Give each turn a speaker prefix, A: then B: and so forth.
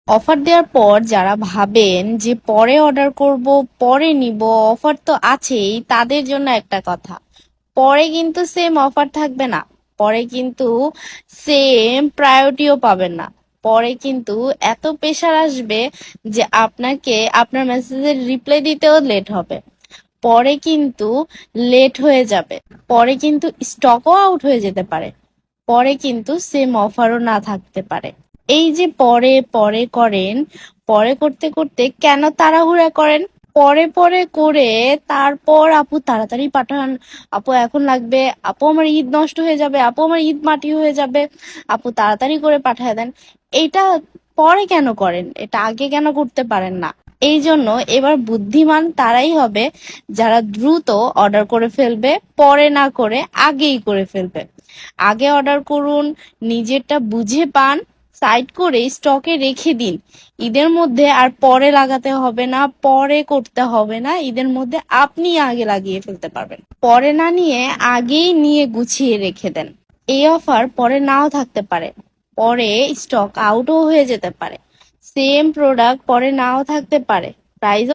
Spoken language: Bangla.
A: অফার দেওয়ার পর যারা ভাবেন যে পরে অর্ডার করব, পরে নিব, অফার তো আছেই, তাদের জন্য একটা কথা, পরে কিন্তু সেম অফার থাকবে না। পরে কিন্তু সেম প্রায়োরিটিও পাবেন না। পরে কিন্তু এত প্রেশার আসবে যে আপনাকে আপনার মেসেজের রিপ্লাই দিতেও লেট হবে। পরে কিন্তু লেট হয়ে যাবে। পরে কিন্তু স্টকও আউট হয়ে যেতে পারে। পরে কিন্তু সেম অফারও না থাকতে পারে। এই যে পরে পরে করেন, পরে করতে করতে কেন তাড়াহুড়া করেন? পরে পরে করে তারপর আপু তাড়াতাড়ি পাঠান, আপু এখন লাগবে, আপু আমার ঈদ নষ্ট হয়ে যাবে, আপু আমার ঈদ মাটি হয়ে যাবে, আপু তাড়াতাড়ি করে পাঠায় দেন। এইটা পরে কেন করেন? এটা আগে কেন করতে পারেন না? এই জন্য এবার বুদ্ধিমান তারাই হবে যারা দ্রুত অর্ডার করে ফেলবে, পরে না করে আগেই করে ফেলবে। আগে অর্ডার করুন, নিজেরটা বুঝে পান, সাইড করে স্টকে রেখে দিন। ঈদের মধ্যে আর পরে লাগাতে হবে না, পরে করতে হবে না, ঈদের মধ্যে আপনি আগে লাগিয়ে ফেলতে পারবেন। পরে না নিয়ে আগেই নিয়ে গুছিয়ে রেখে দেন। এই অফার পরে নাও থাকতে পারে, পরে স্টক আউটও হয়ে যেতে পারে, সেম প্রোডাক্ট পরে নাও থাকতে পারে, প্রাইস